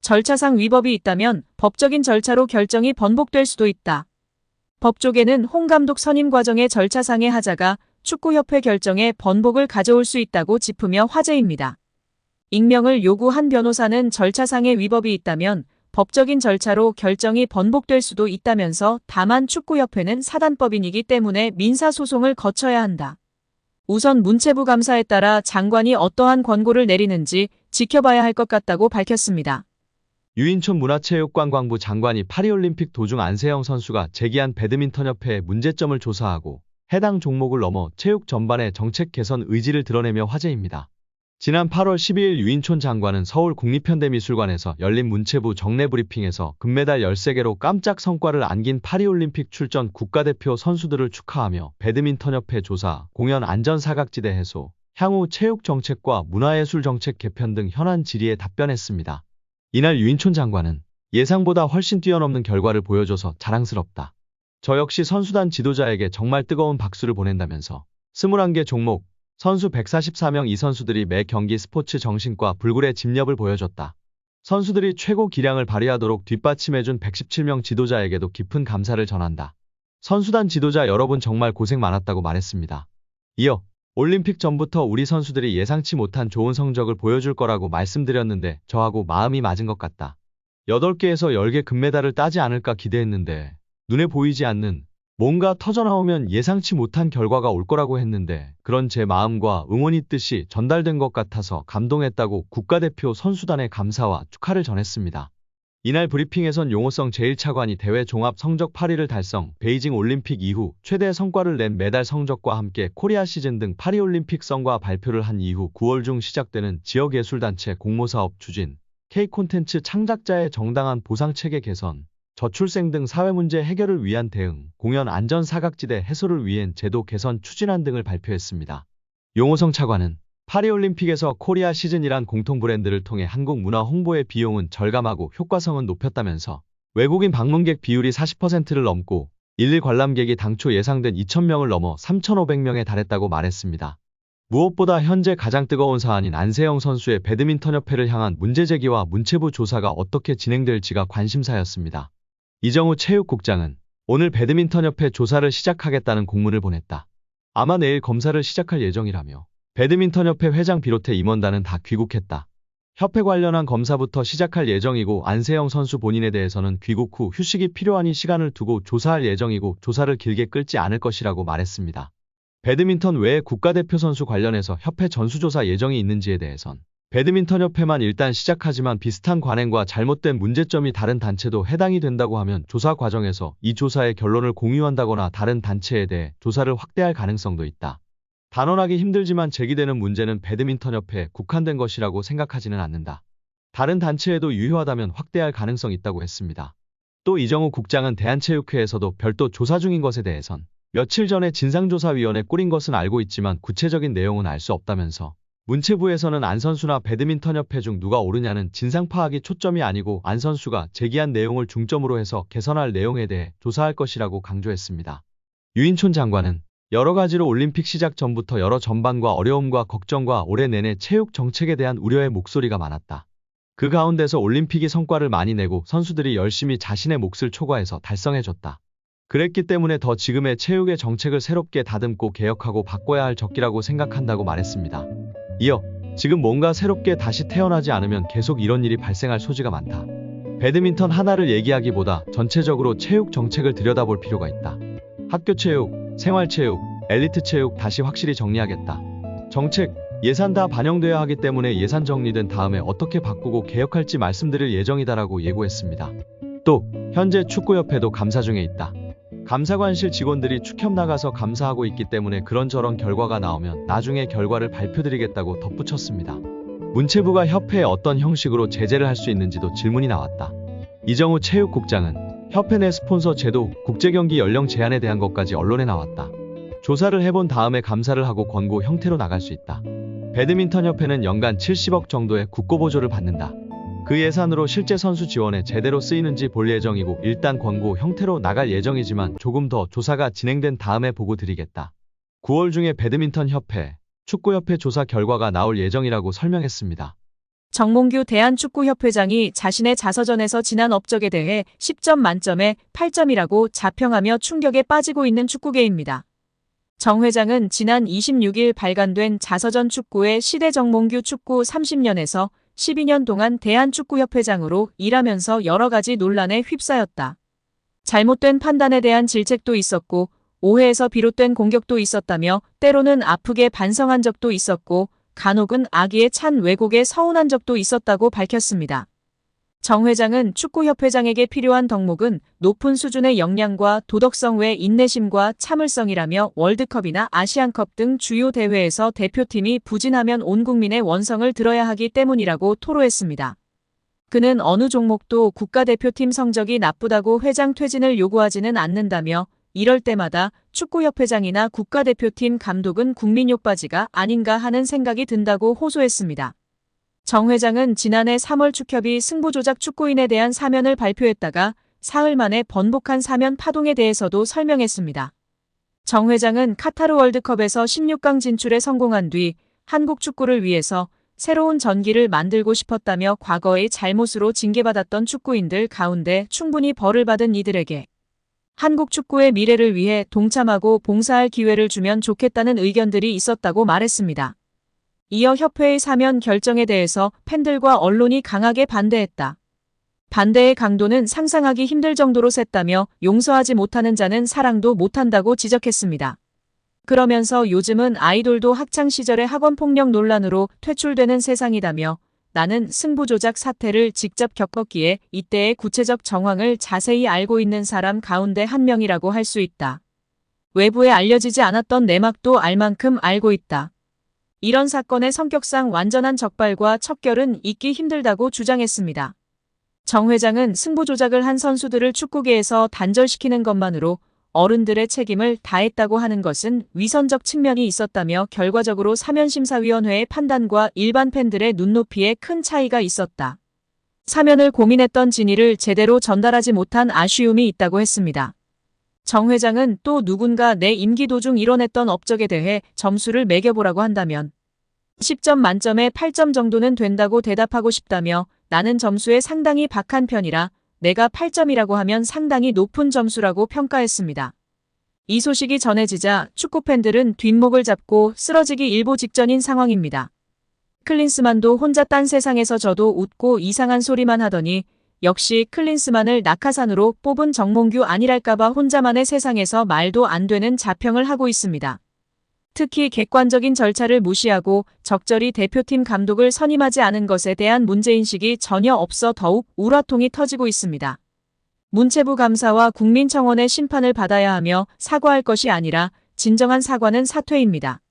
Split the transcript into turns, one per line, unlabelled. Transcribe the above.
절차상 위법이 있다면 법적인 절차로 결정이 번복될 수도 있다. 법 쪽에는 홍 감독 선임 과정의 절차상의 하자가 축구협회 결정에 번복을 가져올 수 있다고 짚으며 화제입니다. 익명을 요구한 변호사는 절차상의 위법이 있다면 법적인 절차로 결정이 번복될 수도 있다면서 다만 축구협회는 사단법인이기 때문에 민사소송을 거쳐야 한다. 우선 문체부 감사에 따라 장관이 어떠한 권고를 내리는지 지켜봐야 할 것 같다고 밝혔습니다.
유인촌 문화체육관광부 장관이 파리올림픽 도중 안세영 선수가 제기한 배드민턴협회의 문제점을 조사하고 해당 종목을 넘어 체육 전반의 정책 개선 의지를 드러내며 화제입니다. 지난 8월 12일 유인촌 장관은 서울 국립현대미술관에서 열린 문체부 정례 브리핑에서 금메달 13개로 깜짝 성과를 안긴 파리올림픽 출전 국가대표 선수들을 축하하며 배드민턴협회 조사, 공연 안전사각지대 해소, 향후 체육정책과 문화예술정책 개편 등 현안 질의에 답변했습니다. 이날 유인촌 장관은 예상보다 훨씬 뛰어넘는 결과를 보여줘서 자랑스럽다. 저 역시 선수단 지도자에게 정말 뜨거운 박수를 보낸다면서 21개 종목, 선수 144명 이 선수들이 매 경기 스포츠 정신과 불굴의 집념을 보여줬다. 선수들이 최고 기량을 발휘하도록 뒷받침해준 117명 지도자에게도 깊은 감사를 전한다. 선수단 지도자 여러분 정말 고생 많았다고 말했습니다. 이어 올림픽 전부터 우리 선수들이 예상치 못한 좋은 성적을 보여줄 거라고 말씀드렸는데 저하고 마음이 맞은 것 같다. 8개에서 10개 금메달을 따지 않을까 기대했는데 눈에 보이지 않는 뭔가 터져나오면 예상치 못한 결과가 올 거라고 했는데 그런 제 마음과 응원의 뜻이 전달된 것 같아서 감동했다고 국가대표 선수단에 감사와 축하를 전했습니다. 이날 브리핑에선 용호성 제1차관이 대회 종합 성적 8위를 달성, 베이징 올림픽 이후 최대 성과를 낸 메달 성적과 함께 코리아 시즌 등 파리올림픽 성과 발표를 한 이후 9월 중 시작되는 지역예술단체 공모사업 추진, K콘텐츠 창작자의 정당한 보상체계 개선, 저출생 등 사회문제 해결을 위한 대응, 공연 안전사각지대 해소를 위한 제도 개선 추진안 등을 발표했습니다. 용호성 차관은 파리올림픽에서 코리아 시즌이란 공통 브랜드를 통해 한국 문화 홍보의 비용은 절감하고 효과성은 높였다면서 외국인 방문객 비율이 40%를 넘고 일일 관람객이 당초 예상된 2,000명을 넘어 3,500명에 달했다고 말했습니다. 무엇보다 현재 가장 뜨거운 사안인 안세영 선수의 배드민턴협회를 향한 문제제기와 문체부 조사가 어떻게 진행될지가 관심사였습니다. 이정우 체육국장은 오늘 배드민턴협회 조사를 시작하겠다는 공문을 보냈다. 아마 내일 검사를 시작할 예정이라며 배드민턴협회 회장 비롯해 임원단은 다 귀국했다. 협회 관련한 검사부터 시작할 예정이고 안세영 선수 본인에 대해서는 귀국 후 휴식이 필요하니 시간을 두고 조사할 예정이고 조사를 길게 끌지 않을 것이라고 말했습니다. 배드민턴 외에 국가대표 선수 관련해서 협회 전수조사 예정이 있는지에 대해선 배드민턴협회만 일단 시작하지만 비슷한 관행과 잘못된 문제점이 다른 단체도 해당이 된다고 하면 조사 과정에서 이 조사의 결론을 공유한다거나 다른 단체에 대해 조사를 확대할 가능성도 있다. 단언하기 힘들지만 제기되는 문제는 배드민턴협회에 국한된 것이라고 생각하지는 않는다. 다른 단체에도 유효하다면 확대할 가능성이 있다고 했습니다. 또 이정우 국장은 대한체육회에서도 별도 조사 중인 것에 대해선 며칠 전에 진상조사위원회 꾸린 것은 알고 있지만 구체적인 내용은 알 수 없다면서 문체부에서는 안 선수나 배드민턴협회 중 누가 옳으냐는 진상 파악이 초점이 아니고 안 선수가 제기한 내용을 중점으로 해서 개선할 내용에 대해 조사할 것이라고 강조했습니다. 유인촌 장관은 여러 가지로 올림픽 시작 전부터 여러 전반과 어려움과 걱정과 올해 내내 체육 정책에 대한 우려의 목소리가 많았다. 그 가운데서 올림픽이 성과를 많이 내고 선수들이 열심히 자신의 몫을 초과해서 달성해줬다. 그랬기 때문에 더 지금의 체육의 정책을 새롭게 다듬고 개혁하고 바꿔야 할 적기라고 생각한다고 말했습니다. 이어 지금 뭔가 새롭게 다시 태어나지 않으면 계속 이런 일이 발생할 소지가 많다. 배드민턴 하나를 얘기하기보다 전체적으로 체육 정책을 들여다볼 필요가 있다. 학교 체육, 생활체육, 엘리트 체육 다시 확실히 정리하겠다. 정책, 예산 다 반영돼야 하기 때문에 예산 정리된 다음에 어떻게 바꾸고 개혁할지 말씀드릴 예정이다라고 예고했습니다. 또 현재 축구협회도 감사 중에 있다. 감사관실 직원들이 축협 나가서 감사하고 있기 때문에 그런저런 결과가 나오면 나중에 결과를 발표드리겠다고 덧붙였습니다. 문체부가 협회에 어떤 형식으로 제재를 할 수 있는지도 질문이 나왔다. 이정우 체육국장은 협회 내 스폰서 제도, 국제경기 연령 제한에 대한 것까지 언론에 나왔다. 조사를 해본 다음에 감사를 하고 권고 형태로 나갈 수 있다. 배드민턴협회는 연간 70억 정도의 국고보조를 받는다. 그 예산으로 실제 선수 지원에 제대로 쓰이는지 볼 예정이고 일단 권고 형태로 나갈 예정이지만 조금 더 조사가 진행된 다음에 보고 드리겠다. 9월 중에 배드민턴협회, 축구협회 조사 결과가 나올 예정이라고 설명했습니다.
정몽규 대한축구협회장이 자신의 자서전에서 지난 업적에 대해 10점 만점에 8점이라고 자평하며 충격에 빠지고 있는 축구계입니다. 정 회장은 지난 26일 발간된 자서전 축구의 시대 정몽규 축구 30년에서 12년 동안 대한축구협회장으로 일하면서 여러 가지 논란에 휩싸였다. 잘못된 판단에 대한 질책도 있었고 오해에서 비롯된 공격도 있었다며 때로는 아프게 반성한 적도 있었고 간혹은 악의에 찬 왜곡에 서운한 적도 있었다고 밝혔습니다. 정 회장은 축구협회장에게 필요한 덕목은 높은 수준의 역량과 도덕성 외 인내심과 참을성이라며 월드컵이나 아시안컵 등 주요 대회에서 대표팀이 부진하면 온 국민의 원성을 들어야 하기 때문이라고 토로했습니다. 그는 어느 종목도 국가대표팀 성적이 나쁘다고 회장 퇴진을 요구하지는 않는다며 이럴 때마다 축구협회장이나 국가대표팀 감독은 국민 욕바지가 아닌가 하는 생각이 든다고 호소했습니다. 정 회장은 지난해 3월 축협이 승부조작 축구인에 대한 사면을 발표했다가 사흘 만에 번복한 사면 파동에 대해서도 설명했습니다. 정 회장은 카타르 월드컵에서 16강 진출에 성공한 뒤 한국 축구를 위해서 새로운 전기를 만들고 싶었다며 과거의 잘못으로 징계받았던 축구인들 가운데 충분히 벌을 받은 이들에게 한국 축구의 미래를 위해 동참하고 봉사할 기회를 주면 좋겠다는 의견들이 있었다고 말했습니다. 이어 협회의 사면 결정에 대해서 팬들과 언론이 강하게 반대했다. 반대의 강도는 상상하기 힘들 정도로 셌다며 용서하지 못하는 자는 사랑도 못한다고 지적했습니다. 그러면서 요즘은 아이돌도 학창시절의 학원폭력 논란으로 퇴출되는 세상이다며 나는 승부조작 사태를 직접 겪었기에 이때의 구체적 정황을 자세히 알고 있는 사람 가운데 한 명이라고 할 수 있다. 외부에 알려지지 않았던 내막도 알 만큼 알고 있다. 이런 사건의 성격상 완전한 적발과 척결은 있기 힘들다고 주장했습니다. 정 회장은 승부조작을 한 선수들을 축구계에서 단절시키는 것만으로 어른들의 책임을 다했다고 하는 것은 위선적 측면이 있었다며 결과적으로 사면심사위원회의 판단과 일반 팬들의 눈높이에 큰 차이가 있었다. 사면을 고민했던 진위를 제대로 전달하지 못한 아쉬움이 있다고 했습니다. 정 회장은 또 누군가 내 임기 도중 이뤄냈던 업적에 대해 점수를 매겨보라고 한다면 10점 만점에 8점 정도는 된다고 대답하고 싶다며 나는 점수에 상당히 박한 편이라 내가 8점이라고 하면 상당히 높은 점수라고 평가했습니다. 이 소식이 전해지자 축구팬들은 뒷목을 잡고 쓰러지기 일보 직전인 상황입니다. 클린스만도 혼자 딴 세상에서 저도 웃고 이상한 소리만 하더니 역시 클린스만을 낙하산으로 뽑은 정몽규 아니랄까봐 혼자만의 세상에서 말도 안 되는 자평을 하고 있습니다. 특히 객관적인 절차를 무시하고 적절히 대표팀 감독을 선임하지 않은 것에 대한 문제인식이 전혀 없어 더욱 우라통이 터지고 있습니다. 문체부 감사와 국민청원의 심판을 받아야 하며 사과할 것이 아니라 진정한 사과는 사퇴입니다.